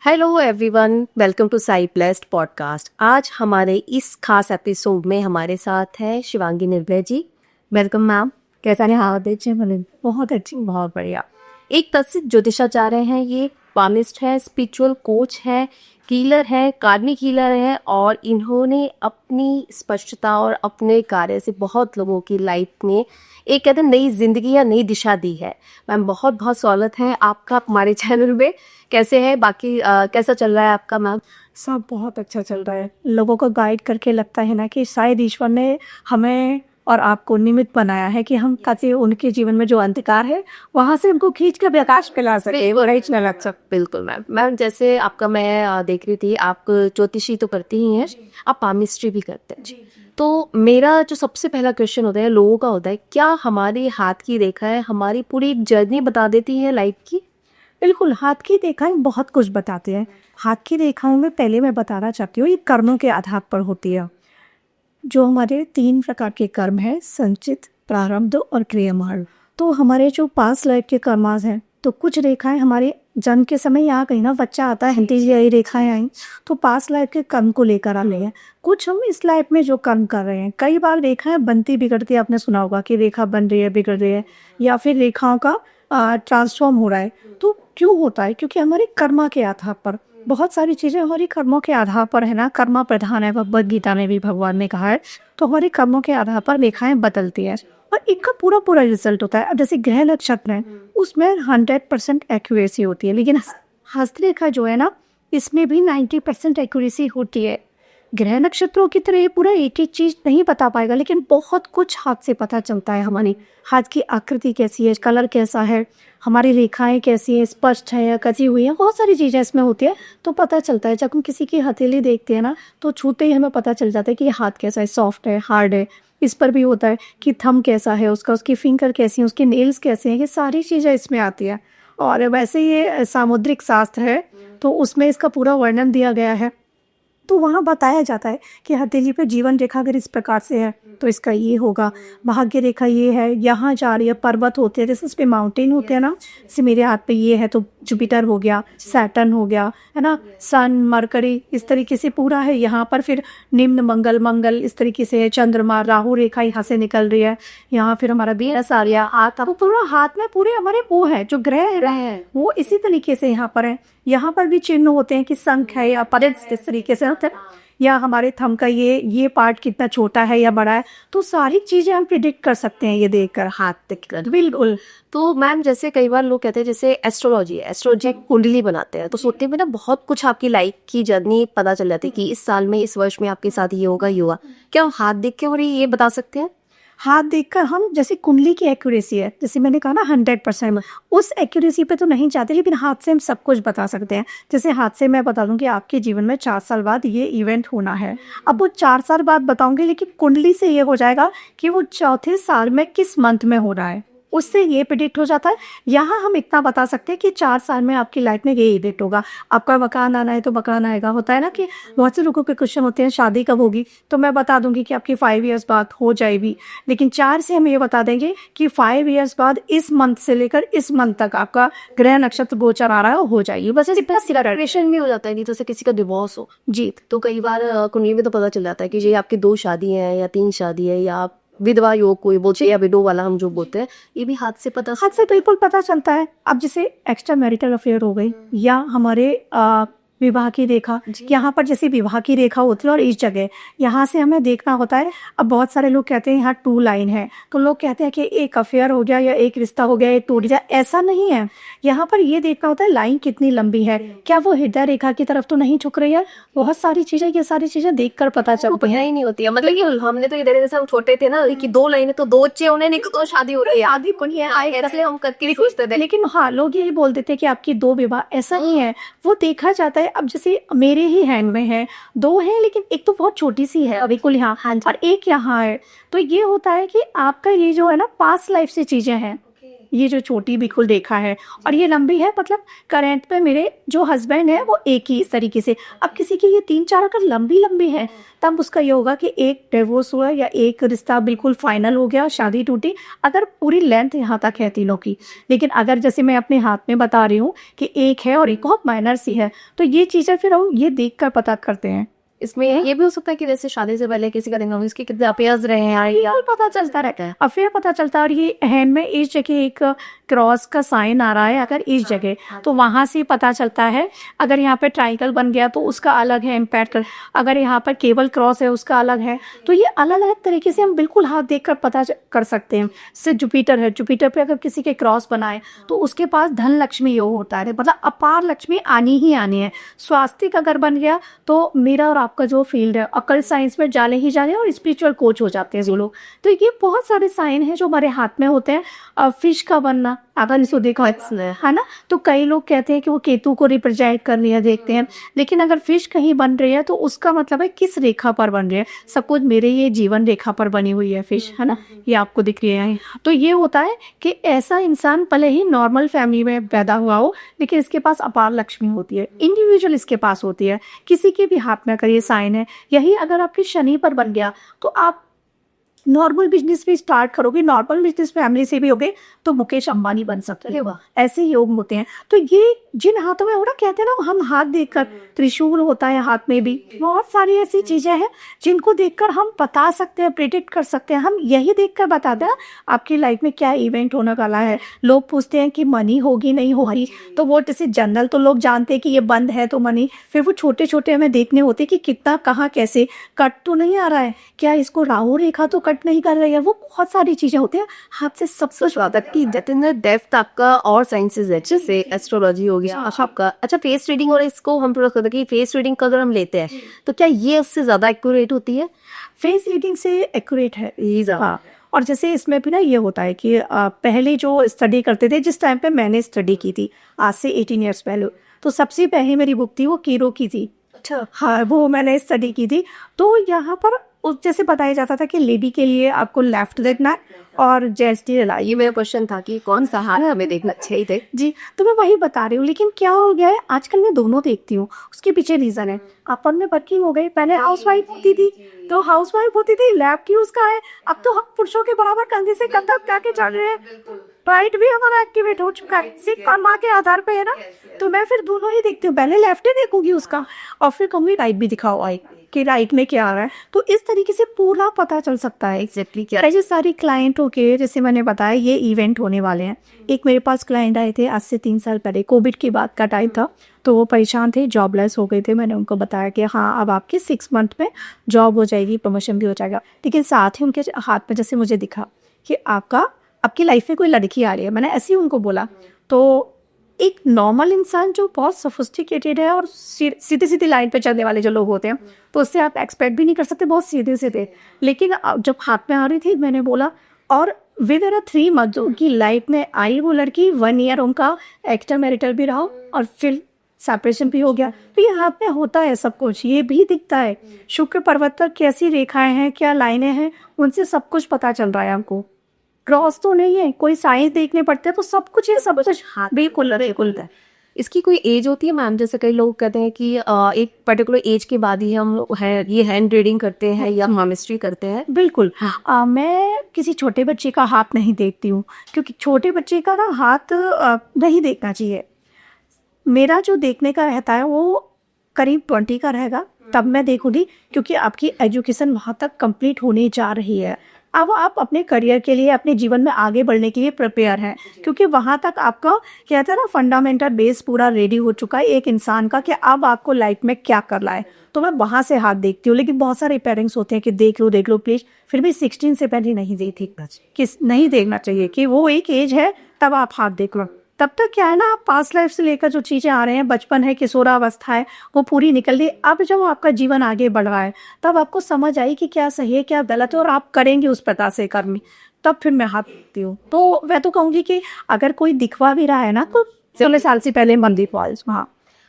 Hello everyone, welcome to Sai blessed podcast. आज हमारे इस खास एपिसोड में हमारे साथ है शिवांगी निर्भय जी। Welcome ma'am. कैसा रहे हाथ अच्छे बने? बहुत अच्छी, बहुत बढ़िया। एक प्रसिद्ध ज्योतिषाचार्य हैं, ये पामिस्ट है, स्पिरिचुअल कोच है, हीलर है, कार्मिक हीलर है और इन्होंने अपनी स्पष्टता और अपने कार्य से बहुत लोगों की लाइफ में एक कहते हैं नई जिंदगी या नई दिशा दी है। मैम बहुत बहुत स्वागत है आपका हमारे चैनल में। कैसे है बाकी कैसा चल रहा है आपका मैम? सब बहुत अच्छा चल रहा है। लोगों को गाइड करके लगता है ना कि शायद ईश्वर ने हमें और आपको निमित्त बनाया है कि हम ताकि उनके जीवन में जो अंधकार है वहाँ से उनको खींच कर प्रकाश फैला सके। वो राइट ना लग सकता। बिल्कुल मैम। मैम जैसे आपका मैं देख रही थी, आप ज्योतिषी तो करती ही हैं, आप पामिस्ट्री भी करते हैं। तो मेरा जो सबसे पहला क्वेश्चन होता है लोगों का होता है, क्या हमारे हाथ की रेखा है हमारी पूरी जर्नी बता देती है लाइफ की? बिल्कुल, हाथ की रेखाएं बहुत कुछ बताते हैं। हाथ की रेखाओं में पहले मैं बताना चाहती हूँ, ये कर्मों के आधार पर होती है। जो हमारे 3 प्रकार के कर्म हैं, संचित, प्रारब्ध और क्रियामार्ग। तो हमारे जो पास्ट लाइफ के कर्मास हैं, तो कुछ रेखाएं हमारे जन्म के समय यहाँ कहीं ना बच्चा आता है हिंदी यही रेखाएं आई तो पास्ट लाइफ के कर्म को लेकर आ रही हैं। कुछ हम इस लाइफ में जो कर्म कर रहे हैं, कई बार रेखाएं बनती बिगड़ती, आपने सुना होगा कि रेखा बन रही है, बिगड़ रही है, या फिर रेखाओं का ट्रांसफॉर्म हो रहा है। तो क्यों होता है? क्योंकि हमारे कर्मा के आधार पर बहुत सारी चीज़ें हमारी कर्मों के आधार पर है ना, कर्मा प्रधान है, भगवद गीता में भी भगवान ने कहा है। तो हमारे कर्मों के आधार पर रेखाएं बदलती हैं और इनका पूरा पूरा रिजल्ट होता है। अब जैसे ग्रह नक्षत्र है, उसमें 100% एक्यूरेसी होती है, लेकिन हस्तरेखा जो है ना, इसमें भी 90% एक्यूरेसी होती है। ग्रह नक्षत्रों की तरह ये पूरा एक एक चीज नहीं बता पाएगा, लेकिन बहुत कुछ हाथ से पता चलता है। हमारी हाथ की आकृति कैसी है, कलर कैसा है, हमारी रेखाएं कैसी है, स्पष्ट है या कटी हुई है, बहुत सारी चीजें इसमें होती है। तो पता चलता है, जब हम किसी की हथेली देखते हैं ना, तो छूते ही हमें पता चल जाता है कि ये हाथ कैसा है, सॉफ्ट है, हार्ड है। इस पर भी होता है कि थंब कैसा है उसका, उसकी फिंगर कैसी है, उसके नेल्स कैसे हैं, ये सारी चीजें इसमें आती है। और वैसे ये सामुद्रिक शास्त्र है, तो उसमें इसका पूरा वर्णन दिया गया है। तो वहाँ बताया जाता है कि हथेली पे जीवन रेखा अगर इस प्रकार से है तो इसका ये होगा, भाग्य रेखा ये है, यहाँ जा रही है, पर्वत होते हैं जैसे इस पे माउंटेन होते हैं ना, जैसे मेरे हाथ पे ये है तो जुपिटर हो गया, सैटर्न हो गया, है ना, सन, मरकरी, इस तरीके से पूरा है। यहाँ पर फिर निम्न मंगल, मंगल इस तरीके से है, चंद्रमा, राहु रेखा यहाँ से निकल रही है, यहाँ फिर हमारा वीनस आ रहा हाथ, तो पूरा हाथ में पूरे हमारे वो है जो ग्रह है वो इसी तरीके से यहाँ पर है। यहाँ पर भी चिन्ह होते हैं कि संख है या परेड इस तरीके से होता है, या हमारे थंब का ये पार्ट कितना छोटा है या बड़ा है। तो सारी चीजें हम प्रिडिक्ट कर सकते हैं ये देखकर, हाथ देखकर। बिल्कुल। तो मैम जैसे कई बार लोग कहते हैं जैसे एस्ट्रोलॉजी कुंडली बनाते हैं, तो सोचते हैं ना बहुत कुछ आपकी लाइफ की जर्नी पता चल जाती है कि इस साल में, इस वर्ष में आपके साथ ये होगा, ये होगा। क्या हाथ देख के और ये बता सकते हैं? हाथ देखकर हम, जैसे कुंडली की एक्यूरेसी है, जैसे मैंने कहा ना 100%, उस एक्यूरेसी पे तो नहीं चाहते, लेकिन हाथ से हम सब कुछ बता सकते हैं। जैसे हाथ से मैं बता दूं कि आपके जीवन में 4 साल बाद ये इवेंट होना है। अब वो 4 साल बाद बताऊंगी, लेकिन कुंडली से ये हो जाएगा कि वो चौथे साल में किस मंथ में हो रहा है, उससे ये प्रिडिक्ट हो जाता है। यहाँ हम इतना बता सकते हैं कि 4 साल में आपकी लाइफ में ये इवेंट होगा। आपका मकान आना है तो मकान आएगा। होता है ना कि बहुत से लोगों के क्वेश्चन होते हैं शादी कब होगी, तो मैं बता दूंगी कि आपकी 5 इयर्स बाद हो जाएगी, लेकिन 4 से हम ये बता देंगे कि 5 इयर्स बाद इस मंथ से लेकर इस मंथ तक आपका ग्रह नक्षत्र गोचर आ रहा है, हो जाएगी। बस इतना सिलेब्रेशन भी हो जाता है, नहीं तो जैसे किसी का डिवोर्स हो जी, तो कई बार कुंडली में तो पता चल जाता है कि ये आपकी 2 शादी है या 3 शादी है, या विधवा योग कोई बोलते हैं, या विडो वाला हम जो बोलते हैं, ये भी हाथ से बिल्कुल पता चलता है। अब जैसे एक्स्ट्रा मैरिटल अफेयर हो गई, या हमारे विवाह की रेखा, यहाँ पर जैसे विवाह की रेखा होती है और इस जगह यहाँ से हमें देखना होता है। अब बहुत सारे लोग कहते हैं यहाँ 2 लाइन है, तो लोग कहते हैं कि एक अफेयर हो गया या एक रिश्ता हो गया, एक टूट जाए। ऐसा नहीं है, यहाँ पर ये देखना होता है लाइन कितनी लंबी है, क्या वो हृदय रेखा की तरफ तो नहीं झुक रही है। बहुत सारी चीजें, ये सारी चीजें देख कर पता चलती है। ही नहीं होती है, मतलब कि हमने तो इधर जैसे हम छोटे थे ना कि 2 लाइन है तो 2 बच्चे होने, नहीं तो शादी हो रही है, आधी कोई है, इसलिए हम करके भी सोचते थे। लेकिन हाँ, लोग यही बोल देते कि आपकी 2 विवाह, ऐसा नहीं है, वो देखा जाता है। अब जैसे मेरे ही हैंड में है 2 हैं, लेकिन एक तो बहुत छोटी सी है बिल्कुल यहाँ, और एक यहाँ है। तो ये होता है कि आपका ये जो है ना पास्ट लाइफ से चीजें हैं, ये जो छोटी बिल्कुल रेखा है और ये लंबी है, मतलब करंट पे मेरे जो हस्बैंड है वो एक ही इस तरीके से। अब किसी की ये 3-4 अगर लंबी लंबी है तब उसका ये होगा कि एक डिवोर्स हुआ या एक रिश्ता बिल्कुल फाइनल हो गया, शादी टूटी, अगर पूरी लेंथ यहाँ तक है तीनों की। लेकिन अगर जैसे मैं अपने हाथ में बता रही हूँ कि एक है और एक बहुत माइनर सी है, तो ये चीज़ें फिर हम ये देख कर पता करते हैं। इसमें ये भी हो सकता है कि जैसे शादी से पहले किसी का दिन इसके कितने अफेयर्स रहे हैं या बिल्कुल पता चलता रहता है, अफेयर पता चलता है। और ये हैंड में इस जगह एक क्रॉस का साइन आ रहा है, अगर इस जगह तो वहाँ से पता चलता है। अगर यहाँ पे ट्राइंगल बन गया तो उसका अलग है इम्पैक्ट, अगर यहाँ पर केबल क्रॉस है उसका अलग है। तो ये अलग अलग तरीके से हम बिल्कुल हाथ देख कर पता कर सकते हैं। जैसे जुपिटर है, जुपिटर पे अगर किसी के क्रॉस बनाए तो उसके पास धन लक्ष्मी योग होता है, मतलब अपार लक्ष्मी आनी ही आनी है। स्वास्तिक अगर बन गया तो मेरा और आपका जो फील्ड है अकल्ट साइंस में जाने ही जाने और स्पिरिचुअल कोच हो जाते हैं जो लोग। तो ये बहुत सारे साइन हैं जो हमारे हाथ में होते हैं। फिश का बनना, अगर इसको देखा है ना, तो कई लोग कहते हैं कि वो केतु को रिप्रेजेंट कर लिया देखते हैं। लेकिन अगर फिश कहीं बन रही है तो उसका मतलब है किस रेखा पर बन रही है। सपोज मेरे ये जीवन रेखा पर बनी हुई है फिश, है ना, ये आपको दिख रही है। तो ये होता है कि ऐसा इंसान भले ही नॉर्मल फैमिली में पैदा हुआ हो लेकिन इसके पास अपार लक्ष्मी होती है, इंडिविजुअल इसके पास होती है। किसी के भी हाथ में अगर ये साइन है, यही अगर आपके शनि पर बन गया तो आप नॉर्मल बिजनेस भी स्टार्ट करोगे, नॉर्मल बिजनेस फैमिली से भी होगे तो मुकेश अंबानी बन सकते हैं। ऐसे योग होते हैं। तो ये जिन हाथों में हो ना, कहते हैं ना हम हाथ देखकर, त्रिशूल होता है हाथ में भी, बहुत सारी ऐसी चीजें हैं जिनको देखकर हम बता सकते हैं, प्रेडिक्ट कर सकते हैं। हम यही देखकर बताते हैं आपकी लाइफ में क्या इवेंट होने वाला है। लोग पूछते हैं कि मनी होगी नहीं होगी, तो वो जैसे जनरल तो लोग जानते हैं कि ये बंद है तो मनी, फिर वो छोटे छोटे हमें देखने होते हैं कि कितना कहाँ कैसे कट तो नहीं आ रहा है, क्या इसको राहु रेखा तो कट नहीं कर रही है। वो बहुत सारी चीजें होती हैं, हाथ से सब कुछ ज्यादा कि जितना डेप्थ आपका और साइंसेज है, जैसे एस्ट्रोलॉजी हो गया आपका। अच्छा, फेस रीडिंग, और इसको हम थोड़ा कहते हैं कि फेस रीडिंग का अगर हम लेते हैं तो क्या ये उससे ज्यादा एक्यूरेट होती है? फेस रीडिंग से एक्यूरेट है। हाँ, और जैसे इसमें भी ना ये होता है कि पहले जो स्टडी करते थे, जिस टाइम पे मैंने स्टडी की थी आज से 18 ईयर्स पहले, तो सबसे पहले मेरी बुक थी वो कीरो की थी। अच्छा, हाँ, वो मैंने स्टडी की थी। तो यहाँ पर जैसे बताया जाता था कि लेडी के लिए आपको लेफ्ट देखना है और जेंट्स के लिए राइट। ये मेरा क्वेश्चन था कि कौन सा हाथ हमें देखना चाहिए थे। जी, तो मैं वही बता रही हूँ। लेकिन क्या हो गया है, आजकल मैं दोनों देखती हूँ। उसके पीछे रीजन है, अपन में वर्किंग हो गई। पहले हाउसवाइफ होती थी तो हाउसवाइफ होती थी, लैब की उसका है। अब तो हम पुरुषों के बराबर कंधे से कंधा क्या के चल रहे हैं। राइट भी हमारा एक्टिवेट हो चुका है, सिर्फ कर्मा के आधार पे है ना। तो मैं फिर दोनों ही देखती हूँ, पहले लेफ्ट ही देखूंगी उसका और फिर कहूँगी राइट भी दिखाओ आई कि राइट में क्या आ रहा है। तो इस तरीके से पूरा पता चल सकता है एग्जैक्टली क्या। ऐसे सारी क्लाइंटों के, जैसे मैंने बताया ये इवेंट होने वाले हैं। एक मेरे पास क्लाइंट आए थे आज से 3 साल पहले, कोविड के बाद का टाइम था, तो वो परेशान थे, जॉबलेस हो गए थे। मैंने उनको बताया कि हाँ अब आपके 6 मंथ में जॉब हो जाएगी, प्रमोशन भी हो जाएगा। लेकिन साथ ही उनके हाथ में जैसे मुझे दिखा कि आपकी लाइफ में कोई लड़की आ रही है। मैंने ऐसे ही उनको बोला। तो एक नॉर्मल इंसान जो बहुत सोफिस्टिकेटेड है और सीधी सीधी लाइन पे चलने वाले जो लोग होते हैं, तो उससे आप एक्सपेक्ट भी नहीं कर सकते, बहुत सीधे सीधे। लेकिन जब हाथ में आ रही थी मैंने बोला, और विद इन 3 मंथ उनकी लाइफ में आई वो लड़की। 1 ईयर उनका एक्स्ट्रा मैरिटल भी रहा और फिर सेपरेशन भी हो गया। तो ये हाथ में होता है सब कुछ, ये भी दिखता है। शुक्र पर्वत पर कैसी रेखाएं हैं, क्या लाइनें हैं, उनसे सब कुछ पता चल रहा है हमको। क्रॉस तो नहीं है, कोई साइंस देखने पड़ते हैं तो सब कुछ है, सब कुछ हाथ बिल्कुल है। इसकी कोई एज होती है मैम? जैसे कई लोग कहते हैं कि एक पर्टिकुलर एज के बाद ही हम ये हैंड रीडिंग करते हैं या मामिस्ट्री करते हैं। बिल्कुल। मैं किसी छोटे बच्चे का हाथ नहीं देखती हूँ, क्योंकि छोटे बच्चे का ना हाथ नहीं देखना चाहिए। मेरा जो देखने का रहता है वो करीब 20 का रहेगा, तब मैं देखूंगी, क्योंकि आपकी एजुकेशन वहाँ तक कंप्लीट होने जा रही है। अब आप अपने करियर के लिए, अपने जीवन में आगे बढ़ने के लिए प्रिपेयर हैं, क्योंकि वहाँ तक आपका कहते हैं ना फंडामेंटल बेस पूरा रेडी हो चुका है एक इंसान का कि अब आपको लाइफ में क्या करना है। तो मैं वहाँ से हाथ देखती हूँ। लेकिन बहुत सारे पेरेंट्स होते हैं कि देख लो प्लीज, फिर भी 16 से पहले नहीं देखती, किस नहीं देखना चाहिए कि वो एक एज है तब आप हाथ देख लो। तब तक क्या है ना, आप पास्ट लाइफ से लेकर जो चीज़ें आ रहे हैं, बचपन है, किशोरावस्था है, वो पूरी निकल गई। अब जब आपका जीवन आगे बढ़ रहा है तब आपको समझ आई कि क्या सही है क्या गलत है, और आप करेंगे उस प्रकार से कर्म, तब फिर मैं हाथ देखती हूँ। तो मैं तो कहूँगी कि अगर कोई दिखवा भी रहा है ना तो 16 साल से पहले मंदिर पॉल्स। हाँ,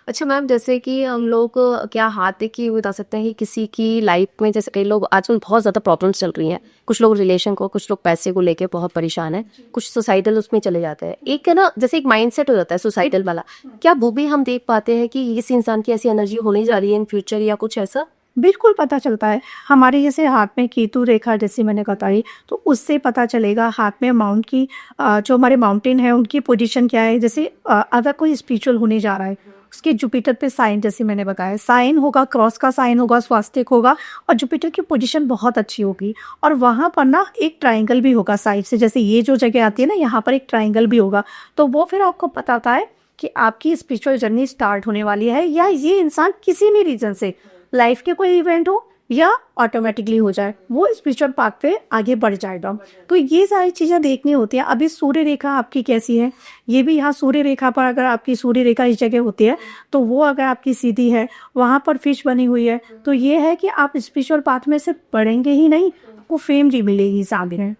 अच्छा मैम, जैसे कि हम लोग क्या हाथ देखिए बता सकते हैं कि किसी की लाइफ में, जैसे कई लोग आजकल बहुत ज़्यादा प्रॉब्लम्स चल रही हैं, कुछ लोग रिलेशन को, कुछ लोग पैसे को लेके बहुत परेशान हैं, कुछ सुसाइडल उसमें चले जाते हैं। एक है ना, जैसे एक माइंडसेट हो जाता है सुसाइडल वाला, क्या वो भी हम देख पाते हैं कि इस इंसान की ऐसी एनर्जी होने जा रही है इन फ्यूचर या कुछ ऐसा? बिल्कुल पता चलता है। हमारे जैसे हाथ में केतु रेखा जैसे मैंने बताई, तो उससे पता चलेगा हाथ में माउंट की जो हमारे माउंटेन है उनकी पोजीशन क्या है। जैसे अगर कोई स्पिरिचुअल होने जा रहा है, उसके जुपिटर पे साइन जैसे मैंने बताया, साइन होगा, क्रॉस का साइन होगा, स्वास्तिक होगा और जुपिटर की पोजीशन बहुत अच्छी होगी। और वहाँ पर ना एक ट्राइंगल भी होगा साइड से, जैसे ये जो जगह आती है ना, यहाँ पर एक ट्राइंगल भी होगा। तो वो फिर आपको पता होता है कि आपकी स्पिरिचुअल जर्नी स्टार्ट होने वाली है, या ये इंसान किसी भी रीजन से, लाइफ के कोई इवेंट हो या ऑटोमेटिकली हो जाए, वो स्पिरिचुअल पाथ पे आगे बढ़ जाएगा। तो ये सारी चीज़ें देखनी होती हैं। अभी सूर्य रेखा आपकी कैसी है, ये भी यहाँ सूर्य रेखा पर अगर आपकी सूर्य रेखा इस जगह होती है, तो वो अगर आपकी सीधी है, वहाँ पर फिश बनी हुई है, तो ये है कि आप स्पिरिचुअल पाथ में सिर्फ बढ़ेंगे ही नहीं, आपको फेम भी मिलेगी सामने।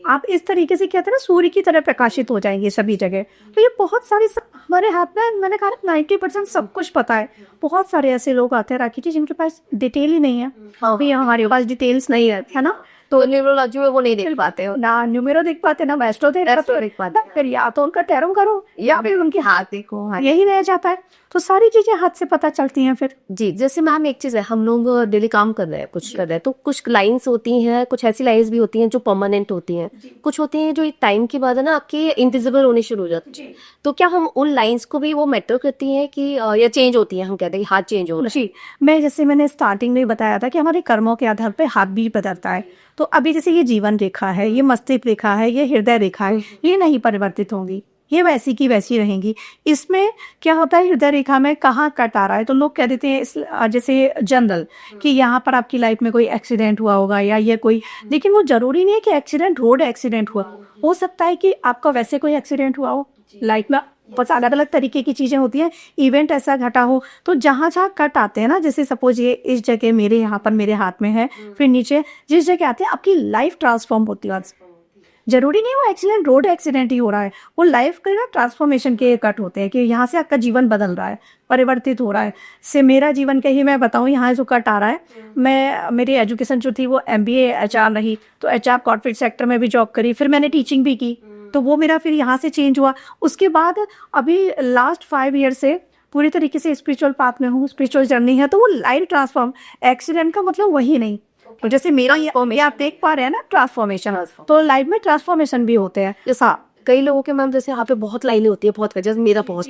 आप इस तरीके से कहते हैं ना, सूर्य की तरह प्रकाशित हो जाएंगे सभी जगह। तो ये बहुत सारे हमारे हाथ में, मैंने कहा 90% सब कुछ पता है। बहुत सारे ऐसे लोग आते हैं राखी जी जिनके पास डिटेल ही नहीं है। अभी हमारे पास डिटेल्स नहीं है ना, तो न्यूमरोलॉजी में वो नहीं देख पाते हो ना न्यूमेरो देख पाते, ना एस्ट्रो देख पाते। फिर या तो उनका टैरो करो या फिर उनके हाथ देखो, यही रह जाता है। तो सारी चीजें हाथ से पता चलती हैं फिर। जी। जैसे मैम एक चीज़ है, हम लोग डेली काम कर रहे हैं, कुछ कर रहे हैं, तो कुछ लाइंस होती हैं, कुछ ऐसी लाइंस भी होती हैं जो परमानेंट होती हैं, कुछ होती हैं जो एक टाइम के बाद है ना आपके इनविजिबल होने शुरू हो जाती हैं। तो क्या हम उन लाइंस को भी वो मैटर करती हैं कि या चेंज होती हैं, हम कहते हैं कि हाथ चेंज हो रहा है? जी, मैं जैसे मैंने स्टार्टिंग में बताया था कि हमारे कर्मों के आधार पे हाथ भी बदलता है। तो अभी जैसे ये जीवन रेखा है, ये मस्तिष्क रेखा है, ये हृदय रेखा है, ये नहीं परिवर्तित होंगी, ये वैसी की वैसी रहेंगी। इसमें क्या होता है, हृदय रेखा में कहाँ कट आ रहा है, तो लोग कह देते हैं जैसे जनरल कि यहाँ पर आपकी लाइफ में कोई एक्सीडेंट हुआ होगा या ये कोई, लेकिन वो जरूरी नहीं है कि एक्सीडेंट रोड एक्सीडेंट हुआ हो सकता है कि आपका वैसे कोई एक्सीडेंट हुआ हो। लाइफ में बहुत अलग अलग तरीके की चीजें होती हैं, इवेंट ऐसा घटा हो। तो जहाँ जहाँ कट आते हैं ना, जैसे सपोज ये इस जगह मेरे यहाँ पर मेरे हाथ में है, फिर नीचे जिस जगह आते हैं आपकी लाइफ ट्रांसफॉर्म होती है। जरूरी नहीं वो एक्सीडेंट रोड एक्सीडेंट ही हो रहा है, वो लाइफ के ना ट्रांसफॉर्मेशन के कट होते हैं कि यहाँ से आपका जीवन बदल रहा है, परिवर्तित हो रहा है। से मेरा जीवन का ही मैं बताऊँ, यहाँ जो कट आ रहा है, मेरी एजुकेशन जो थी वो MBA HR रही, तो HR कॉर्पोरेट सेक्टर में भी जॉब करी, फिर मैंने टीचिंग भी की, तो वो मेरा फिर यहाँ से चेंज हुआ। उसके बाद अभी लास्ट 5 ईयर से पूरी तरीके से स्पिरिचुअल पाथ में हूँ, स्पिरिचुअल जर्नी है। तो वो लाइफ ट्रांसफॉर्म, एक्सीडेंट का मतलब वही नहीं। तो जैसे मेरा ये आप देख पा रहे हैं ना ट्रांसफॉर्मेशन, तो लाइफ में ट्रांसफॉर्मेशन भी होते हैं। जैसा कई लोगों के मैम, जैसे यहाँ पे बहुत लाइनें होती है, बहुत जैसे मेरा बहुत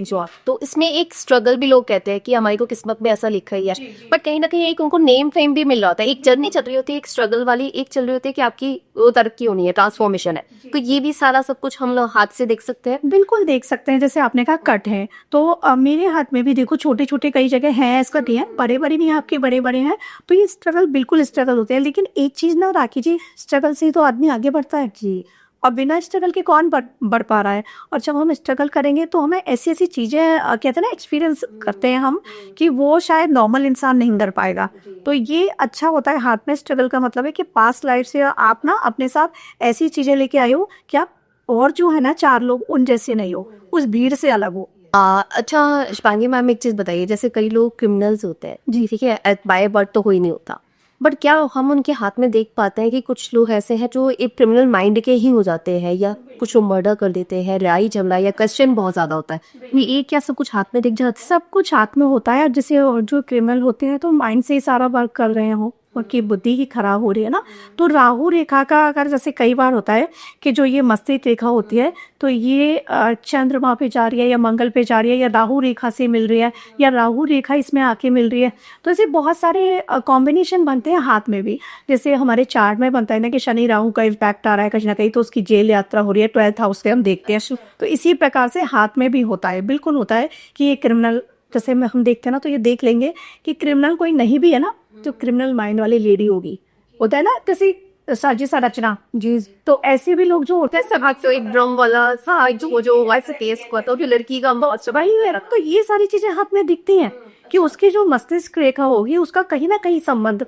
जो, तो इसमें एक स्ट्रगल भी लोग कहते हैं कि हमारी को किस्मत में ऐसा लिखा ही है, बट कहीं ना कहीं एक उनको नेम फेम भी मिल रहा होता है। एक जर्नी चल रही होती है, एक स्ट्रगल वाली, एक चल रही होती है कि आपकी वो तरक्की होनी है, ट्रांसफॉर्मेशन है। तो ये भी सारा सब कुछ हम लोग हाथ से देख सकते हैं। बिल्कुल देख सकते हैं। जैसे आपने कहा कट है, तो मेरे हाथ में भी देखो छोटे छोटे कई जगह हैं इसका दिया, बड़े बड़े नहीं आपके बड़े बड़े हैं। तो ये स्ट्रगल, बिल्कुल स्ट्रगल होते हैं। लेकिन एक चीज ना राखी जी, स्ट्रगल से तो आदमी आगे बढ़ता है जी, और बिना स्ट्रगल के कौन बढ़ पा रहा है। और जब हम स्ट्रगल करेंगे तो हमें ऐसी ऐसी चीज़ें कहते हैं ना, एक्सपीरियंस करते हैं हम, कि वो शायद नॉर्मल इंसान नहीं कर पाएगा। तो ये अच्छा होता है हाथ में स्ट्रगल का मतलब है कि पास्ट लाइफ से आप ना अपने साथ ऐसी चीज़ें लेके आए हो कि आप और जो है ना 4 लोग उन जैसे नहीं हो, उस भीड़ से अलग हो। अच्छा शिवांगी मैम, एक चीज़ बताइए, जैसे कई लोग क्रिमिनल्स होते हैं जी, ठीक है, बाय बर्थ तो कोई नहीं होता, बट क्या हम उनके हाथ में देख पाते हैं कि कुछ लोग ऐसे हैं जो एक क्रिमिनल माइंड के ही हो जाते हैं, या कुछ लोग मर्डर कर देते हैं, लड़ाई झगड़ा या क्वेश्चन बहुत ज्यादा होता है, ये क्या सब कुछ हाथ में दिख जाता है? सब कुछ हाथ में होता है। जैसे जो क्रिमिनल होते हैं तो माइंड से ही सारा वर्क कर रहे हो, उनकी बुद्धि ही खराब हो रही है ना। तो राहु रेखा का अगर जैसे कई बार होता है कि जो ये मस्तिष्क रेखा होती है, तो ये चंद्रमा पे जा रही है या मंगल पे जा रही है या राहु रेखा से मिल रही है या राहु रेखा इसमें आके मिल रही है, तो ऐसे बहुत सारे कॉम्बिनेशन बनते हैं हाथ में भी। जैसे हमारे चार्ट में बनता है ना कि शनि राहु का इम्पैक्ट आ रहा है कहीं ना कहीं, तो उसकी जेल यात्रा हो रही है, 12th हाउस से हम देखते हैं। तो इसी प्रकार से हाथ में भी होता है, बिल्कुल होता है कि ये क्रिमिनल, जैसे हम देखते हैं ना, तो ये देख लेंगे कि क्रिमिनल कोई नहीं भी है ना, तो क्रिमिनल माइंड वाली लेडी होगी, होता है ना, जैसे साजिश रचना जी। तो ऐसे भी लोग जो होते हैं समाज से एक ड्रम वाला सा जो वैसे केस हुआ था, लड़की का बहुत भाई, तो ये सारी चीजें हाथ में दिखती हैं कि उसकी जो मस्तिष्क रेखा होगी उसका कहीं ना कहीं संबंध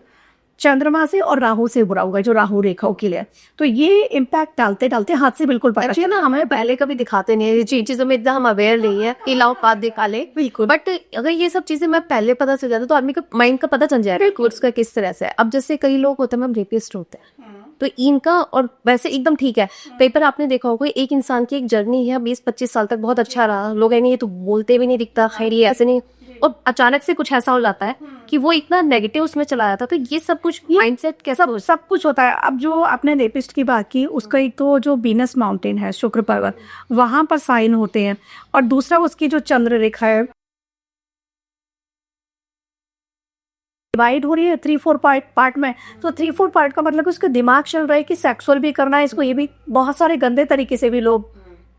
चंद्रमा से और राहु से बुरा होगा, जो राहु रेखाओं के लिए। तो ये इम्पैक्ट डालते डालते हाथ से बिल्कुल पता एक्चुअली ना हमें पहले कभी दिखाते नहीं है, ये चीजों में इतना हम अवेयर नहीं है कि लाओ पात दिखा ले। बिल्कुल। बट अगर ये सब चीजें मैं पहले पता चल जाता तो आदमी का माइंड का पता चल जाएगा कि उसका किस तरह से है। अब जैसे कई लोग होते हैं मैम रेपिस्ट होते हैं, तो इनका और वैसे एकदम ठीक है। पेपर आपने देखा होगा, एक इंसान की एक जर्नी है 20-25 साल तक बहुत अच्छा रहा, लोग है नहीं ये तो बोलते भी नहीं दिखता, खैर ये ऐसे नहीं, और अचानक से कुछ ऐसा हो जाता है कि वो इतना नेगेटिव उसमें चला जाता है। तो ये सब कुछ माइंडसेट कैसा सब कुछ होता है। अब जो आपने रेपिस्ट की बात की, उसका एक तो जो वीनस माउंटेन है, शुक्र पर्वत, वहां पर साइन होते हैं, और दूसरा उसकी जो चंद्र रेखा है डिवाइड हो रही है 3-4 पार्ट में। तो 3-4 पार्ट का मतलब उसका दिमाग चल रहा है कि सेक्सुअल भी करना है इसको, ये भी बहुत सारे गंदे तरीके से भी लोग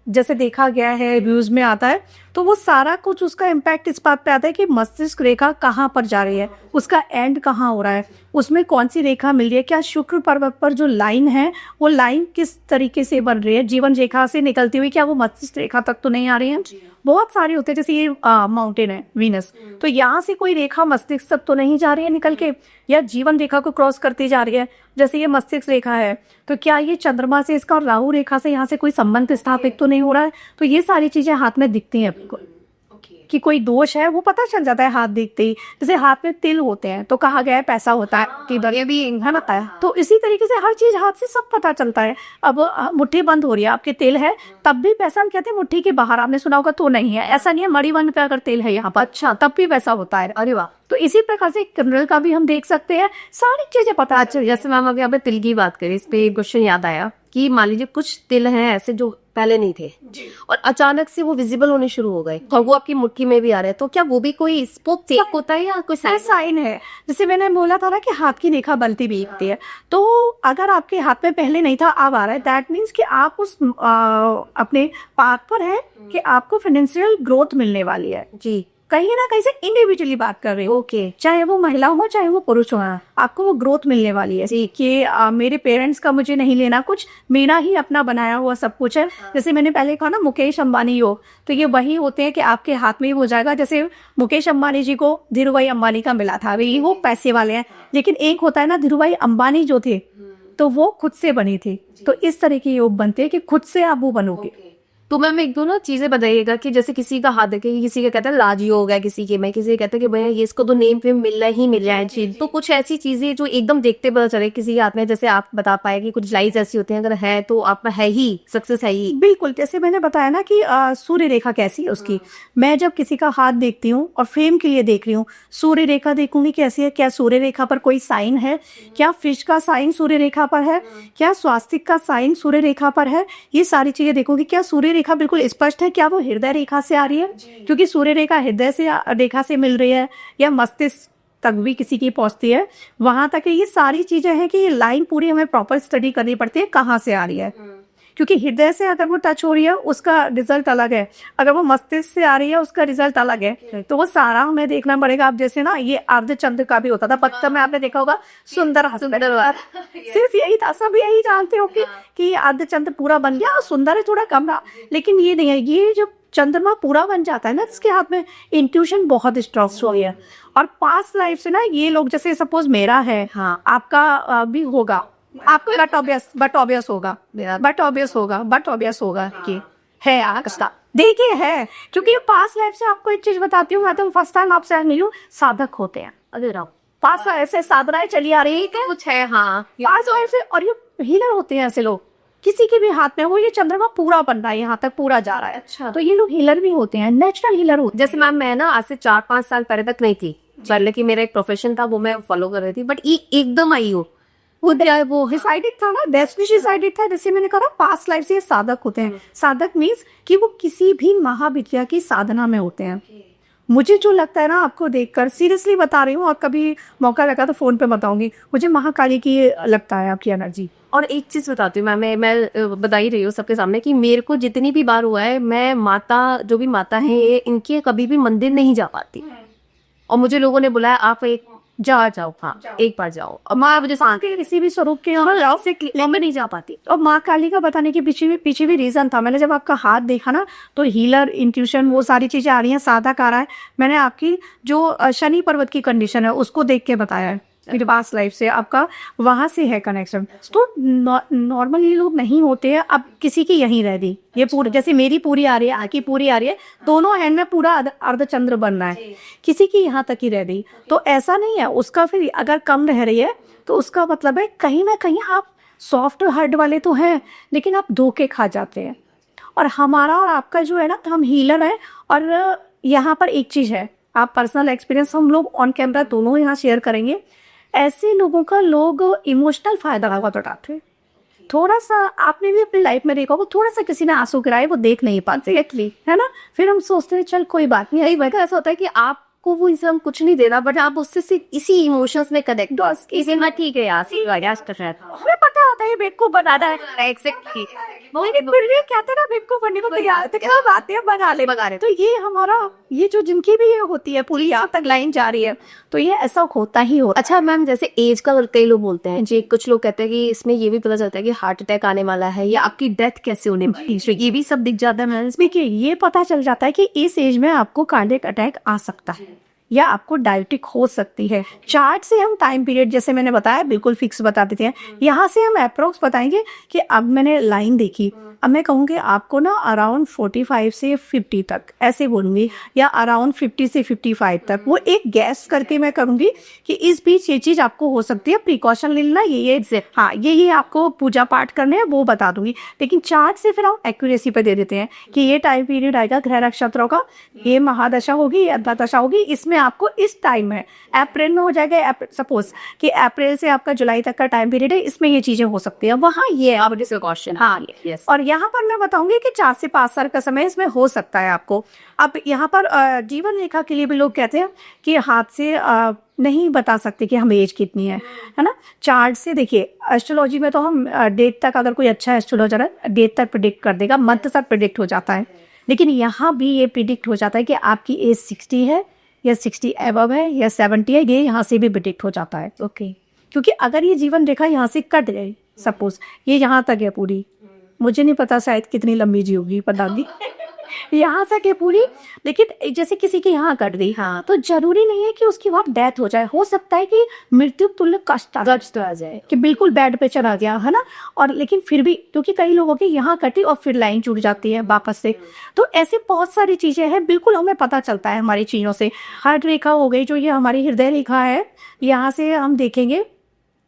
जैसे देखा गया है, व्यूज में आता है। तो वो सारा कुछ उसका इम्पैक्ट इस बात पे आता है कि मस्तिष्क रेखा कहाँ पर जा रही है, उसका एंड कहाँ हो रहा है, उसमें कौन सी रेखा मिल रही है, क्या शुक्र पर्वत पर जो लाइन है वो लाइन किस तरीके से बन रही है, जीवन रेखा से निकलती हुई, क्या वो मस्तिष्क रेखा तक तो नहीं आ रही है। बहुत सारे होते हैं, जैसे ये माउंटेन है वीनस, तो यहाँ से कोई रेखा मस्तिष्क तक तो नहीं जा रही है निकल के, या जीवन रेखा को क्रॉस करती जा रही है। जैसे ये मस्तिष्क रेखा है, तो क्या ये चंद्रमा से इसका और राहु रेखा से यहाँ से कोई संबंध स्थापित तो नहीं हो रहा है। तो ये सारी चीजें हाथ में दिखती हैं आपको कि कोई दोष है, वो पता चल जाता है हाथ देखते ही। जैसे हाथ में तिल होते हैं तो कहा गया है पैसा होता है, कि दरिया भी है ना है। तो इसी तरीके से हर चीज हाथ से सब पता चलता है। अब मुट्ठी बंद हो रही है, आपके तिल है, तब भी पैसा हम कहते हैं मुट्ठी के बाहर, आपने सुना होगा, तो नहीं है, ऐसा नहीं है। मणि बंद पे अगर तिल है यहाँ पर, अच्छा, तब भी पैसा होता है। अरे वाह। तो इसी प्रकार से किंडल का भी हम देख सकते हैं, सारी चीजें पता। अच्छा, जैसे मैम अभी आपने तिल की बात करी, इस पे एक क्वेश्चन याद आया कि मान लीजिए कुछ तिल हैं ऐसे जो पहले नहीं थे और अचानक से वो विजिबल होने शुरू हो गए और वो आपकी मुट्ठी में भी आ रहे हैं, तो क्या वो भी कोई स्पोक चेक होता है या कोई साइन है? जैसे मैंने बोला था ना कि हाथ की रेखा बनती भी दिखती है, तो अगर आपके हाथ में पहले नहीं था, अब आ रहा है, दैट मीन्स कि आप उस अपने पाथ पर है कि आपको फाइनेंशियल ग्रोथ मिलने वाली है। जी, कहीं ना कहीं से इंडिविजुअली बात कर रहे हो, ओके, चाहे वो महिला हो चाहे वो पुरुष हो, आपको वो ग्रोथ मिलने वाली है कि मेरे पेरेंट्स का मुझे नहीं लेना कुछ, मेरा ही अपना बनाया हुआ सब कुछ है। जैसे मैंने पहले कहा ना, मुकेश अंबानी हो, तो ये वही होते हैं कि आपके हाथ में ही हो जाएगा। जैसे मुकेश अंबानी जी को धीरूभाई अंबानी का मिला था, अभी वो पैसे वाले हैं, लेकिन एक होता है ना, धीरूभाई अंबानी जो थे तो वो खुद से बने थे। तो इस तरह के योग बनते हैं कि खुद से आप वो बनोगे। तो मैम एक दो ना चीजें बताइएगा कि जैसे किसी का हाथ देखे, किसी का कहता है राजयोग है, किसी के में, किसी कहते हैं कि भैया ये इसको तो नेम पे मिल रहा है चीज। तो कुछ ऐसी चीजें जो एकदम देखते पता चले किसी के हाथ में, जैसे आप बता पाए कि कुछ लाइज ऐसी होती हैं, अगर है तो आप है ही सक्सेस है ही। बिल्कुल, जैसे मैंने बताया ना कि सूर्य रेखा कैसी है उसकी, मैं जब किसी का हाथ देखती हूँ और फेम के लिए देख रही हूँ, सूर्य रेखा देखूंगी कैसी है, क्या सूर्य रेखा पर कोई साइन है, क्या फिश का साइन सूर्य रेखा पर है, क्या स्वास्तिक का साइन सूर्य रेखा पर है, ये सारी चीजें देखूंगी। क्या सूर्य रेखा बिल्कुल स्पष्ट है, क्या वो हृदय रेखा से आ रही है, क्योंकि सूर्य रेखा हृदय से रेखा से मिल रही है, या मस्तिष्क तक भी किसी की पहुंचती है, वहां तक ये सारी चीजें हैं कि ये लाइन पूरी हमें प्रॉपर स्टडी करनी पड़ती है कहाँ से आ रही है। क्योंकि हृदय से अगर वो टच हो रही है उसका रिजल्ट अलग है, अगर वो मस्तिष्क से आ रही है उसका रिजल्ट अलग है। तो वो सारा हमें देखना पड़ेगा। अब जैसे ना ये अर्धचंद्र का भी होता था बचपन में, आपने देखा होगा, सुंदर सिर्फ यही था, सब यही जानते हो कि अर्धचंद्र पूरा बन गया, सुंदर है, थोड़ा कम रहा, लेकिन ये नहीं है। ये जब चंद्रमा पूरा बन जाता है ना, इसके हाथ में इंट्यूशन बहुत स्ट्रॉन्ग हो गया। और पास्ट लाइफ से ना ये लोग, जैसे सपोज मेरा है, हाँ, आपका भी होगा, आपको बट ऑब्वियस होगा कि है आपका, देखिए है, क्योंकि ये पास्ट लाइफ से आपको एक चीज बताती हूँ, मैं तो फर्स्ट टाइम आपसे मिली हूँ, साधक होते हैं। अरे राम, पास्ट लाइफ से साधनाएं चली आ रही है, कुछ है, हाँ, पास्ट लाइफ से। और ये हीलर होते हैं ऐसे लोग, किसी के भी हाथ में वो ये चंद्रमा पूरा बन रहा है, यहाँ तक पूरा जा रहा है। अच्छा, तो ये लोग हीलर भी होते हैं, नेचुरल हीलर होते हैं। जैसे मैम मैं ना आज से 4-5 साल पहले तक नहीं थी, पहले की मेरा एक प्रोफेशन था वो मैं फॉलो कर रही थी, बट ये एकदम आई हो वो डिसाइडेड था ना, डेस्टिनी डिसाइडेड था। जैसे मैंने कहा पास्ट लाइफ से ये साधक होते हैं। साधक मीन्स कि वो किसी भी महाविद्या की साधना में होते हैं। मुझे जो लगता है ना, आपको देखकर सीरियसली बता रही हूँ, और कभी मौका लगा तो फोन पे बताऊंगी, मुझे महाकाली की लगता है आपकी एनर्जी। और एक चीज बताती हूँ, मैं बता ही रही हूँ सबके सामने कि मेरे को जितनी भी बार हुआ है, मैं माता, जो भी माता है इनके कभी भी मंदिर नहीं जा पाती, और मुझे लोगों ने बुलाया आप एक जाओ, हाँ, एक बार जाओ। और माँ मुझे किसी भी स्वरूप के मैं नहीं जा पाती। और माँ काली का बताने के पीछे भी रीजन था। मैंने जब आपका हाथ देखा ना, तो हीलर, इंट्यूशन, वो सारी चीजें आ रही हैं, साधक आ रहा है। मैंने आपकी जो शनि पर्वत की कंडीशन है उसको देख के बताया है मेरे पास लाइफ से, आपका वहाँ से है कनेक्शन। तो नॉर्मली लोग नहीं होते हैं। अब किसी की यहीं रह दी, ये पूरी, जैसे मेरी पूरी आ रही है, आकी पूरी आ रही है, दोनों हैंड में पूरा अर्धचंद्र बनना है, किसी की यहाँ तक ही रह गई। तो ऐसा नहीं है, उसका फिर अगर कम रह रही है तो उसका मतलब है कहीं ना कहीं आप सॉफ्ट हार्ट वाले तो हैं, लेकिन आप धोखे खा जाते हैं। और हमारा और आपका जो है ना, हम हीलर है। और यहाँ पर एक चीज़ है, आप पर्सनल एक्सपीरियंस हम लोग ऑन कैमरा दोनों यहाँ शेयर करेंगे। ऐसे लोगों का लोग इमोशनल फायदा उठाते हैं। थोड़ा सा आपने भी अपनी लाइफ में देखा होगा, थोड़ा सा किसी ने आंसू गिराए, वो देख नहीं पाते एक्चुअली, है ना। फिर हम सोचते हैं चल कोई बात नहीं। यही ऐसा होता है कि आपको वो इंसान कुछ नहीं देना, बट आप उससे सिर्फ इसी इमोशंस में कनेक्ट हो, इसी में ठीक है यार, हमें पता होता है बेवकूफ बनाना है। एग्जैक्टली, फिर ये कहते ना बेवकूफ बनने को तैयार, तो क्या बात है, बना ले। तो ये हमारा, ये जो जिनकी भी ये होती है पूरी यहाँ तक लाइन जा रही है, तो ये ऐसा होता ही होता। अच्छा मैम, जैसे एज का कई लोग बोलते हैं जी, कुछ लोग कहते हैं कि इसमें ये भी पता चलता है कि हार्ट अटैक आने वाला है या आपकी डेथ कैसे होने वाली है, ये भी सब दिख जाता है मैम। देखिए, ये पता चल जाता है कि इस एज में आपको कार्डियक अटैक आ सकता है या आपको डायबिटिक हो सकती है। चार्ट से हम टाइम पीरियड, जैसे मैंने बताया, बिल्कुल फिक्स बता देते हैं। यहाँ से हम अप्रोक्स बताएंगे कि अब मैंने लाइन देखी, अब मैं कहूँगी आपको ना अराउंड 45 से 50 तक, ऐसे बोलूँगी, या अराउंड 50 से 55 तक, वो एक गैस करके मैं करूँगी कि इस बीच ये चीज़ आपको हो सकती है। प्रिकॉशन लेना ये हाँ, ये आपको पूजा पाठ करने हैं वो बता दूंगी, लेकिन चार्ट से फिर हम एक्यूरेसी पे दे देते हैं कि ये टाइम पीरियड आएगा ग्रह नक्षत्रों का, ये महादशा होगी, दशा होगी, इसमें आपको इस टाइम में अप्रैल में हो जाएगा, सपोज कि अप्रैल से आपका जुलाई तक का टाइम पीरियड है, इसमें ये चीजें हो सकती है। वहाँ ये आप क्वेश्चन, हाँ यस। और यहाँ पर मैं बताऊंगी कि 4 से 5 साल का समय इसमें हो सकता है आपको। अब यहाँ पर जीवन रेखा के लिए भी लोग कहते हैं कि हाथ से नहीं बता सकते कि हम एज कितनी है ना। चार्ट से देखिए, एस्ट्रोलॉजी में तो हम डेट तक, अगर कोई अच्छा एस्ट्रोलॉजर है, डेट तक प्रिडिक्ट कर देगा, मंथ तक प्रिडिक्ट हो जाता है। लेकिन यहाँ भी ये प्रिडिक्ट हो जाता है कि आपकी एज 60 है या 60 एबव है या 70 है, ये यहाँ से भी प्रिडिक्ट हो जाता है। ओके, क्योंकि अगर ये जीवन रेखा यहाँ से कट गई, सपोज ये यहाँ तक है पूरी, मुझे नहीं पता शायद कितनी लंबी जी होगी, पता नहीं यहाँ तक है पूरी, लेकिन जैसे किसी की यहाँ कट गई, हाँ, तो जरूरी नहीं है कि उसकी वहाँ डेथ हो जाए। हो सकता है कि मृत्यु तुल्य कष्ट आ जाए, कि बिल्कुल बेड पे चला गया, है ना। और लेकिन फिर भी, क्योंकि कई लोगों की यहाँ कटी और फिर लाइन जुड़ जाती है वापस से, तो ऐसे बहुत सारी चीजें हैं, बिल्कुल हमें पता चलता है हमारी चीजों से। हार्ट रेखा हो गई, जो ये हमारी हृदय रेखा है, यहाँ से हम देखेंगे,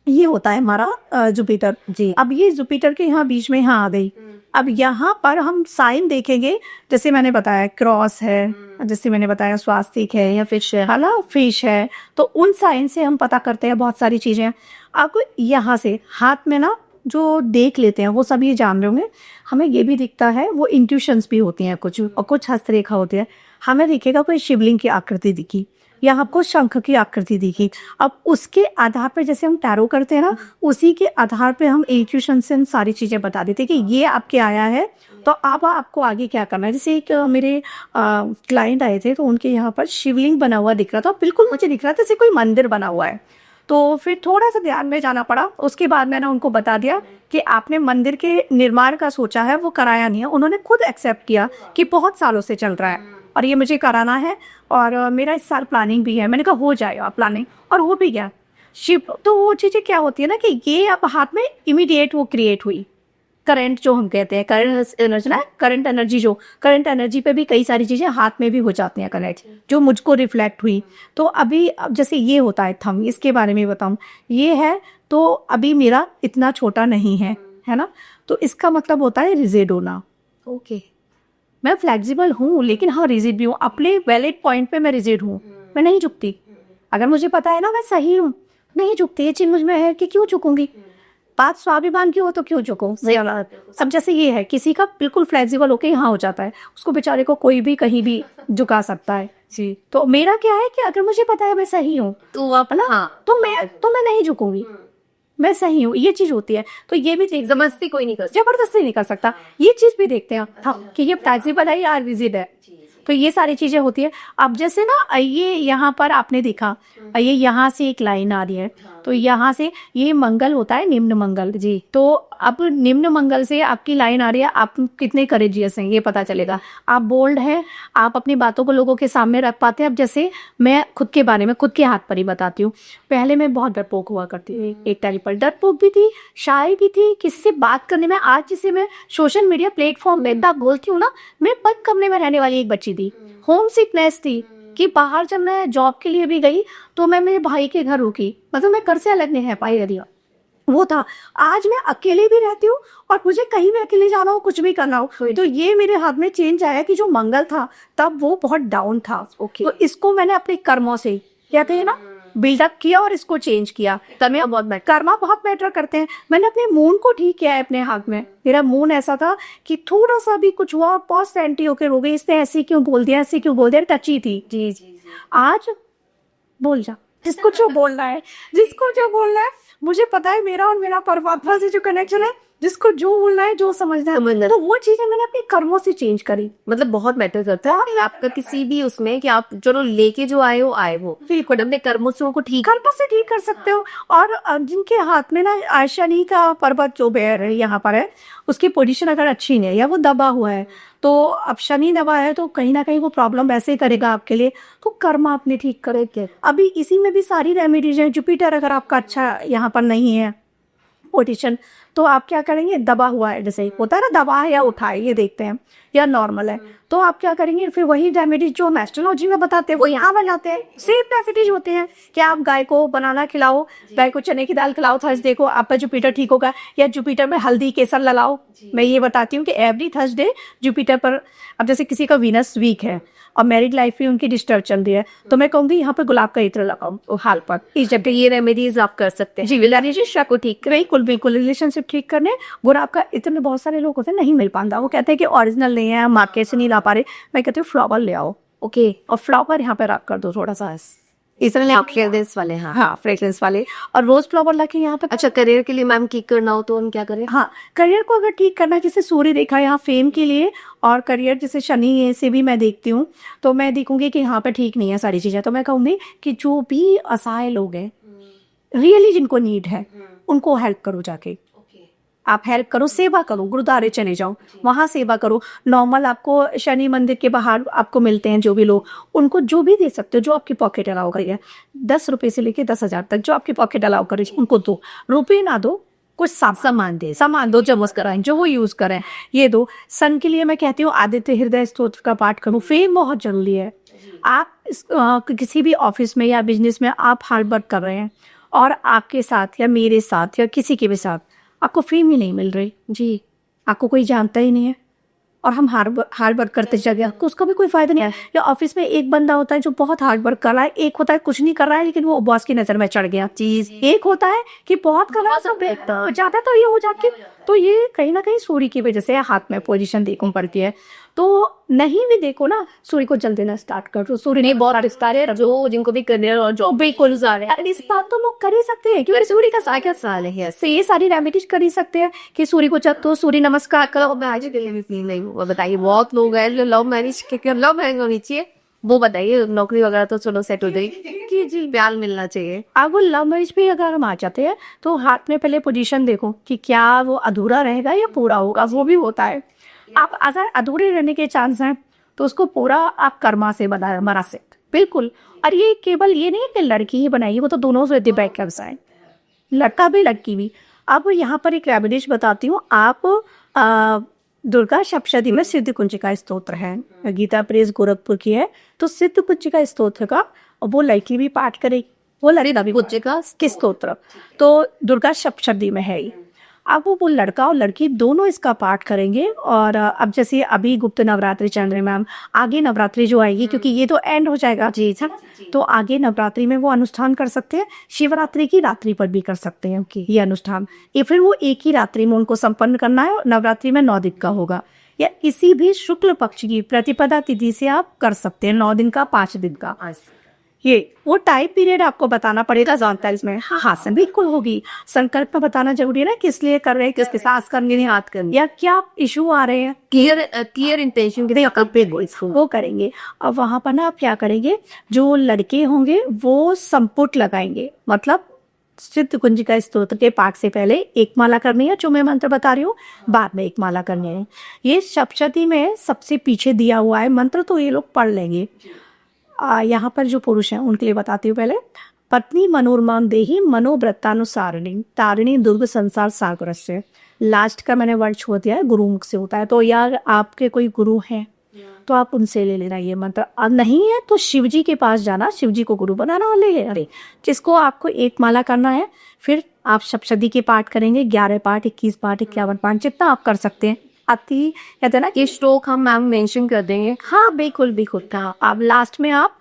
ये होता है हमारा जुपिटर जी। अब ये जुपिटर के यहाँ बीच में यहाँ आ गई। अब यहाँ पर हम साइन देखेंगे, जैसे मैंने बताया क्रॉस है, जैसे मैंने बताया स्वास्तिक है या फिश है ना, फिश है, तो उन साइन से हम पता करते हैं बहुत सारी चीजें। अब यहाँ से हाथ में ना जो देख लेते हैं वो सब ये जान रहे होंगे, हमें ये भी दिखता है, वो इंट्यूशंस भी होती हैं कुछ, और कुछ हस्तरेखा होती है। हमें दिखेगा कोई शिवलिंग की आकृति दिखी या आपको शंख की आकृति दिखी। अब उसके आधार पर, जैसे हम टैरो करते हैं ना, उसी के आधार पे हम इंट्यूशन से सारी चीजें बता देते हैं कि ये आपके आया है, तो अब आपको आगे क्या करना है। जैसे एक मेरे क्लाइंट आए थे, तो उनके यहाँ पर शिवलिंग बना हुआ दिख रहा था, बिल्कुल मुझे दिख रहा था जैसे कोई मंदिर बना हुआ है। तो फिर थोड़ा सा ध्यान में जाना पड़ा। उसके बाद मैंने उनको बता दिया कि आपने मंदिर के निर्माण का सोचा है, वो कराया नहीं है। उन्होंने खुद एक्सेप्ट किया कि बहुत सालों से चल रहा है और ये मुझे कराना है, और मेरा इस साल प्लानिंग भी है। मैंने कहा हो जाएगा प्लानिंग, और हो भी गया। शिव तो वो चीज़ें क्या होती है ना, कि ये अब हाथ में इमीडिएट वो क्रिएट हुई, करंट जो हम कहते हैं, करंट एनर्जी, जो करंट एनर्जी पे भी कई सारी चीज़ें हाथ में भी हो जाती हैं कनेक्ट, जो मुझको रिफ्लेक्ट हुई। तो अभी अब जैसे ये होता है थंब, इसके बारे में बताऊँ, ये है तो अभी मेरा इतना छोटा नहीं है, है ना, तो इसका मतलब होता है रिजिड होना। ओके, मैं फ्लेक्सिबल हूँ, लेकिन हाँ रिजिड भी हूँ, अपने वैलिड पॉइंट पे मैं रिजिड हूँ, मैं नहीं झुकती। अगर मुझे पता है ना मैं सही हूँ, नहीं झुकती, ये चीज़ मुझ में है कि क्यों झुकूंगी, बात स्वाभिमान की हो तो क्यों झुकूं। सब जैसे ये है, किसी का बिल्कुल फ्लेक्सिबल होके यहाँ हो जाता है, उसको बेचारे को कोई भी कहीं भी झुका सकता है जी। तो मेरा क्या है कि अगर मुझे पता है मैं सही हूँ, तो अपना हाँ, तो मैं नहीं झुकूंगी, मैं सही हूँ, ये चीज होती है। तो ये भी जबरदस्ती कोई नहीं कर, जबरदस्ती नहीं कर सकता, ये चीज भी देखते हैं हाँ, कि ये फ्लेक्सिबल है या रिजिड है, तो ये सारी चीजें होती है। अब जैसे ना ये यहाँ पर आपने देखा, ये यहाँ से एक लाइन आ रही है, तो यहाँ से ये मंगल होता है निम्न मंगल जी। तो अब निम्न मंगल से आपकी लाइन आ रही है, आप कितने करेजियस हैं ये पता चलेगा। आप बोल्ड हैं, आप अपनी बातों को लोगों के सामने रख पाते हैं। अब जैसे मैं खुद के बारे में खुद के हाथ पर ही बताती हूँ। पहले मैं बहुत डरपोक हुआ करती थी, एक टाइम पर डरपोक भी थी, शाय भी थी, किसी से बात करने में। आज जिसे मैं सोशल मीडिया प्लेटफॉर्म में इतना बोलती हूँ ना, मैं बंद कमरे में रहने वाली एक बच्ची थी, होम सिकनेस थी कि बाहर जब मैं जॉब के लिए भी गई तो मैं मेरे भाई के घर रुकी, मतलब मैं घर से अलग नहीं रह पाई यदि वो था। आज मैं अकेले भी रहती हूँ और मुझे कहीं भी अकेले जाना हो, कुछ भी करना हो, तो ये मेरे हाथ में चेंज आया कि जो मंगल था तब वो बहुत डाउन था। तो इसको मैंने अपने कर्मों से कहते हैं ना बिल्डअप किया और इसको चेंज किया। कर्मा बहुत मैटर करते हैं। मैंने अपने मून को ठीक किया है अपने हाथ में। मेरा मून ऐसा था कि थोड़ा सा भी कुछ हुआ बहुत सेंटी होकर रो गई, इसने ऐसे क्यों बोल दिया, ऐसे क्यों बोल दिया, टची थी। जी आज बोल जा जिसको जो बोलना है, जिसको जो बोलना है। मुझे पता है मेरा और मेरा परमात्मा से जो कनेक्शन है, जिसको जो बोलना है, जो समझना है, तो वो चीजें मैंने अपने कर्मों से चेंज करी। मतलब बहुत मैटर करता है आपका किसी भी उसमें कि आप चलो लेके जो आए हो आए, वो फिर अपने कर्मों से उनको ठीक कर सकते हो। और जिनके हाथ में ना शनि का पर्वत जो बेर है यहाँ पर है, उसकी पोजीशन अगर अच्छी नहीं है या वो दबा हुआ है, तो अब शनि दबा है तो कहीं ना कहीं वो प्रॉब्लम वैसे ही करेगा आपके लिए। तो कर्म आपने ठीक करे। अभी इसी में भी सारी रेमेडीज हैं। जुपिटर अगर आपका अच्छा यहाँ पर नहीं है पोजीशन, तो आप क्या करेंगे, दबा हुआ है, जैसे होता है ना दबा है या उठा है, ये देखते हैं, या नॉर्मल है, तो आप क्या करेंगे, फिर वही रेमेडीज जो हम एस्ट्रोलॉजी में बताते हैं वो यहाँ बनाते हैं। सेम रेमेडीज होते हैं कि आप गाय को बनाना खिलाओ, गाय को चने की दाल खिलाओ, थर्सडे को आपका जुपिटर ठीक होगा, या जुपिटर में हल्दी केसर लगाओ। मैं ये बताती हूँ कि एवरी थर्सडे जुपिटर पर, अब जैसे किसी का वीनस वीक है और मैरिड लाइफ भी उनकी डिस्टर्ब चल रही है, तो मैं कहूँगी यहाँ पे गुलाब का इत्र लगाओ हाल पर। इस जब ये रेमेडीज आप कर सकते हैं जी, रिलेशनशिप को ठीक बिल्कुल रिलेशनशिप ठीक करने। गुलाब का इत्र में बहुत सारे लोग होते हैं नहीं मिल पाता, वो कहते हैं कि ओरिजिनल नहीं है, मार्केट से नहीं ला पा रहे। मैं कहती हूँ फ्लावर ले आओ, ओके, और फ्लावर यहाँ पे रख कर दो थोड़ा सा, इसलिए आप फ्रेग्रेंस वाले। हाँ फ्रेग्रेंस वाले, और रोज फ्लावर लाके यहाँ पे। अच्छा, करियर के लिए मैम ठीक करना हो तो हम क्या करें? हाँ, करियर को अगर ठीक करना है, जैसे सूर्य देखा यहाँ फेम के लिए, और करियर जैसे शनि से भी मैं देखती हूँ, तो मैं देखूंगी कि यहाँ पे ठीक नहीं है सारी चीजें, तो मैं कहूंगी कि जो भी असहाय लोग हैं, रियली जिनको नीड है, उनको हेल्प करो जाके। आप हेल्प करो, सेवा करो, गुरुद्वारे चले जाओ, वहाँ सेवा करो। नॉर्मल आपको शनि मंदिर के बाहर आपको मिलते हैं जो भी लोग, उनको जो भी दे सकते हो, जो आपकी पॉकेट अलाउ करिए, 10 रुपए से लेके 10,000 तक जो आपकी पॉकेट अलाउ करे उनको दो। रुपये ना दो, कुछ सामान दो, जो मुस्कराएं, जो वो यूज करें, ये दो। सन के लिए मैं कहती हूँ आदित्य हृदय स्तोत्र का पाठ करो। फेम बहुत जरूरी है। आप किसी भी ऑफिस में या बिजनेस में आप हार्ड वर्क कर रहे हैं, और आपके साथ या मेरे साथ या किसी के भी साथ आपको फेम ही नहीं मिल रही जी, आपको कोई जानता ही नहीं है, और हम हार्ड वर्क करते चले गए, उसका भी कोई फायदा नहीं है। या ऑफिस में एक बंदा होता है जो बहुत हार्ड वर्क कर रहा है, एक होता है कुछ नहीं कर रहा है लेकिन वो बॉस की नजर में चढ़ गया चीज, एक होता है कि बहुत कर रहा है सब जाता, तो ये हो जाती। तो ये कहीं ना कहीं सूर्य की वजह से हाथ में पोजीशन देखनी पड़ती है। तो नहीं भी देखो ना, सूर्य को जल देना स्टार्ट कर दो। सूर्य नहीं बहुत रिश्ता है, जो जिनको भी करियर और जॉब बिल्कुल रिश्ता तो लोग कर ही सकते हैं क्योंकि सूर्य का साल साल है, से ये सारी रेमेडीज कर ही सकते हैं कि सूर्य को जब तो सूर्य नमस्कार करो। मैं आज के लिए भी फील नहीं हुआ। बताइए, बहुत लोग हैं जो लव मैरिज होनी चाहिए, वो बताइए, नौकरी वगैरह तो चलो सेट हो जाएगी जी, प्यार मिलना चाहिए। अब वो लव मैरिज भी अगर हम आ जाते हैं तो हाथ में पहले पोजीशन देखो कि क्या वो अधूरा रहेगा या पूरा होगा, वो भी होता है। आप अगर अधूरे रहने के चांस हैं तो उसको पूरा आप कर्मा से बना सकते बिल्कुल। और ये केवल ये नहीं कि लड़की ही बनाई, वो तो दोनों से बैकअप्स हैं, लड़का भी लड़की भी। अब यहाँ पर एक रेमेडीज बताती हूँ। आप दुर्गा सप्तशती में सिद्ध कुंजिका स्तोत्र है, गीता प्रेस गोरखपुर की है, तो सिद्ध कुंजिका स्तोत्र का वो लड़की भी पाठ करेगी, वो लड़ी कुंजिका के स्तोत्र तो दुर्गा सप्तशती में है। अब वो लड़का और लड़की दोनों इसका पाठ करेंगे। और अब जैसे अभी गुप्त नवरात्रि चल रहे मैम, आगे नवरात्रि जो आएगी, क्योंकि ये तो एंड हो जाएगा जी, तो आगे नवरात्रि में वो अनुष्ठान कर सकते हैं। शिवरात्रि की रात्रि पर भी कर सकते हैं ये अनुष्ठान, ये फिर वो एक ही रात्रि में उनको संपन्न करना है। नवरात्रि में 9 दिन का होगा, या किसी भी शुक्ल पक्ष की प्रतिपदा तिथि से आप कर सकते हैं, 9 दिन का, 5 दिन का। ये वो टाइम पीरियड आपको बताना पड़ेगा जानता है इसमें। हाँ सन बिल्कुल होगी, संकल्प में बताना जरूरी है ना, किस लिए कर रहे हैं, किसके साथ करने नहीं हाथ करने, या क्या इशू आ रहे हैं, क्लियर इंटेंशन के वो करेंगे। अब वहां पर ना आप क्या करेंगे, जो लड़के होंगे वो संपुट लगाएंगे, मतलब सिद्ध कुंजिका स्तोत्र के पाठ से पहले एक माला करनी है, जो मैं मंत्र बता रही हूँ, बाद में एक माला करनी है। ये सप्तशती में सबसे पीछे दिया हुआ है मंत्र, तो ये लोग पढ़ लेंगे। यहाँ पर जो पुरुष हैं उनके लिए बताती हूँ पहले। पत्नी मनोरमान देही मनोव्रतानुसारिणी तारिणी दुर्ग संसार सागर से। लास्ट का मैंने वर्ड छोड़ दिया है, गुरुमुख से होता है। तो यार आपके कोई गुरु हैं तो आप उनसे ले लेना ये मंत्र, और नहीं है तो शिव जी के पास जाना, शिव जी को गुरु बनाना और ले अरे जिसको आपको एक माला करना है। फिर आप सप्तशती के पाठ करेंगे, 11 पाठ, 21 पाठ, 51 पाठ, जितना आप कर सकते हैं। अति कहते हैं ना कि श्लोक हम मैम मेंशन कर देंगे। हाँ बिल्कुल बिल्कुल। हाँ, अब लास्ट में आप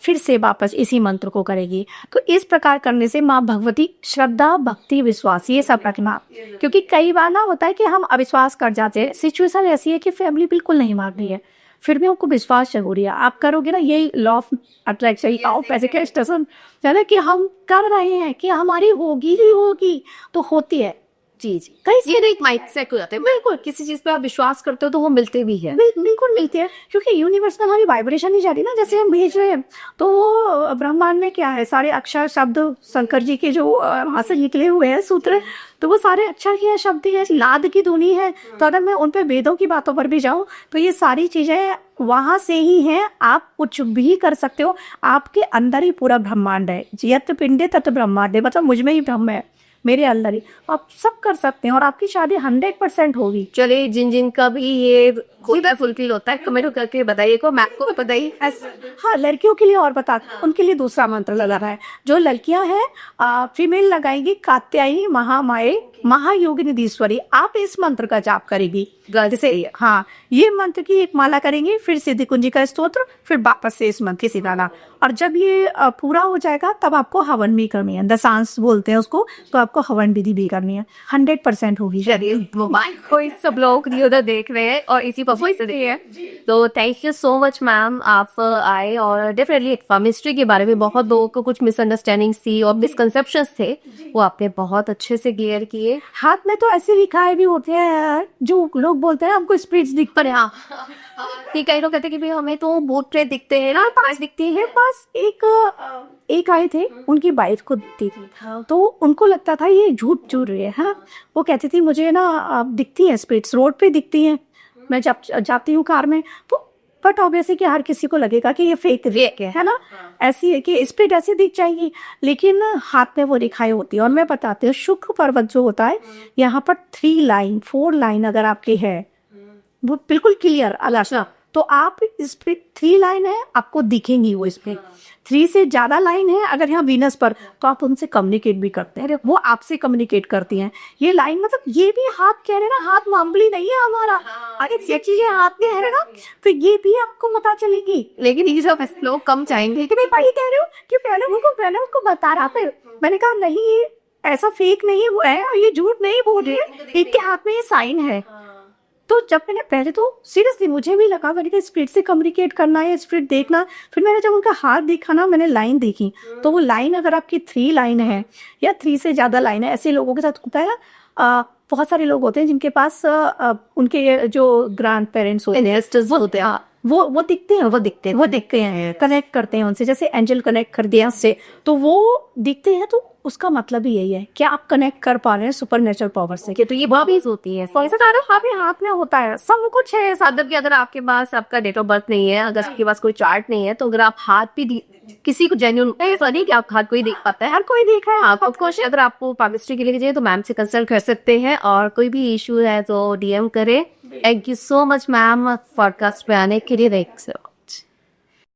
फिर से वापस इसी मंत्र को करेगी। तो इस प्रकार करने से माँ भगवती श्रद्धा भक्ति विश्वास ये सब रखना, क्योंकि कई बार ना होता है कि हम अविश्वास कर जाते हैं। सिचुएशन ऐसी है कि फैमिली बिल्कुल नहीं मान रही है, फिर भी उनको विश्वास जरूरी है। आप करोगे ना, यही law of attraction, law of manifestation है कि हम कर रहे हैं कि हमारी होगी ही होगी, तो होती है। जी जी, कहीं ये एक माइंडसेट हो जाता है। बिल्कुल, किसी चीज पे आप विश्वास करते हो तो वो मिलते भी है। बिल्कुल मिलते हैं, क्योंकि यूनिवर्स में हमारी वाइब्रेशन ही जा रही है ना, जैसे हम भेज रहे हैं। तो वो ब्रह्मांड में क्या है, सारे अक्षर शब्द शंकर जी के जो वहां से निकले हुए हैं सूत्र, तो वो सारे अक्षर ही है, शब्द ही है, नाद की धुनी है। तो अगर मैं उन पे वेदों की बातों पर भी जाऊं तो ये सारी चीजें वहां से ही हैं। आप कुछ भी कर सकते हो, आपके अंदर ही पूरा ब्रह्मांड है। यत पिंडे तत् ब्रह्मांड है, मतलब मुझ में ही ब्रह्म है, मेरे अंदर ही। आप सब कर सकते हैं और आपकी शादी 100% होगी। चलिए, जिन जिन का भी ये होता है, फुलफिल होता है, कमेंट करके बताइए को, मैम को बताइए। हाँ, लड़कियों के लिए और बता, उनके लिए दूसरा मंत्र लगा रहा है। जो लड़कियां हैं फीमेल लगाएंगी कात्यायनी महामाये महायोगिनीधीश्वरी। आप इस मंत्र का जाप करेगी जैसे, हाँ, ये मंत्र की एक माला करेंगे, फिर सिद्धि कुंजिका स्तोत्र, फिर वापस से इस मंत्र की सिखाना। और जब ये पूरा हो जाएगा तब आपको हवन भी करनी है, दशांश बोलते हैं उसको, तो आपको हवन विधि भी करनी है। 100% होगी। कोई सब लोग उधर देख रहे हैं और इसी परफॉर्मेंस से है। तो thank you so much ma'am, आप आए। और डेफिनेटली केमिस्ट्री के बारे में बहुत लोगों को कुछ मिसअंडरस्टैंडिंग्स थी और मिसकंसेप्शंस थे, वो आपने बहुत अच्छे से क्लियर किए। हाथ में तो ऐसे लिखाए भी होते हैं यार, जो लोग बोलते हैं हमको स्प्रिट्स दिखते हैं। हाँ, कई लोग कहते हैं कि भाई हमें तो भूत प्रेत दिखते हैं ना, पास दिखती है। बस एक आए थे, उनकी वाइफ को दिखती थी, तो उनको लगता था ये झूठ झूठ रही है। हाँ, वो कहती थी मुझे ना दिखती है स्प्रिट्स, रोड पे दिखती हैं, मैं जब जाती हूँ कार में तो। बट ऑब्वियसली कि हर किसी को लगेगा कि ये फेक है ना, ऐसी है कि स्प्रिट ऐसी दिख जाएगी, लेकिन हाथ में वो दिखाई होती है। और मैं बताती हूँ, शुक्र पर्वत जो होता है, यहाँ पर 3 लाइन 4 लाइन अगर आपकी है, वो बिल्कुल क्लियर अलाशा, तो आप स्प्रिट 3 लाइन है, आपको दिखेंगी वो स्प्रिट। 3 से ज्यादा लाइन है अगर यहाँ वीनस पर, तो आप उनसे कम्युनिकेट भी करते हैं, वो आपसे कम्युनिकेट करती हैं। ये लाइन मतलब ये भी हाथ कह रहे ना, हाथ मामूली नहीं है हमारा, अगर ये चीजें हाथ में है ना, तो ये भी आपको पता चलेगी। लेकिन ये सब लोग कम चाहेंगे कि भाई कह रहे हो कि पहले उनको बता रहा था। मैंने कहा नहीं, ऐसा फेक नहीं है, और ये झूठ नहीं बोल रहे, एक के हाथ में ये साइन है। तो जब मैंने पहले तो सीरियसली मुझे भी लगा, मैंने कहा स्प्रिट से कम्युनिकेट करना है, स्प्रिट देखना। फिर मैंने जब उनका हाथ देखा ना, मैंने लाइन देखी, तो वो लाइन अगर आपकी 3 लाइन है या 3 से ज्यादा लाइन है, ऐसे लोगों के साथ होता है। बहुत सारे लोग होते हैं जिनके पास उनके जो ग्रैंड पेरेंट्स होते हैं, वो दिखते हैं, कनेक्ट करते हैं उनसे, जैसे एंजल कनेक्ट कर दिया उससे, तो वो दिखते हैं। तो उसका मतलब ही यही है कि आप कनेक्ट कर पा रहे हैं सुपर नेचुरल पावर से, तो ये बॉबीज होती है। हाथ में होता है, सब कुछ है। मतलब कि अगर आपके पास आपका डेट ऑफ बर्थ नहीं है, अगर आपके पास कोई चार्ट नहीं है, तो अगर आप हाथ भी किसी को जेन्युइन नहीं कि आप हाथ कोई देख पाता है, हर कोई देख रहा है। आप ऑफकोर्स अगर आपको केमिस्ट्री के लिए चाहिए तो मैम से कंसल्ट कर सकते हैं, और कोई भी इशू है तो DM करें। Thank you so much ma'am podcast पे आने के लिए।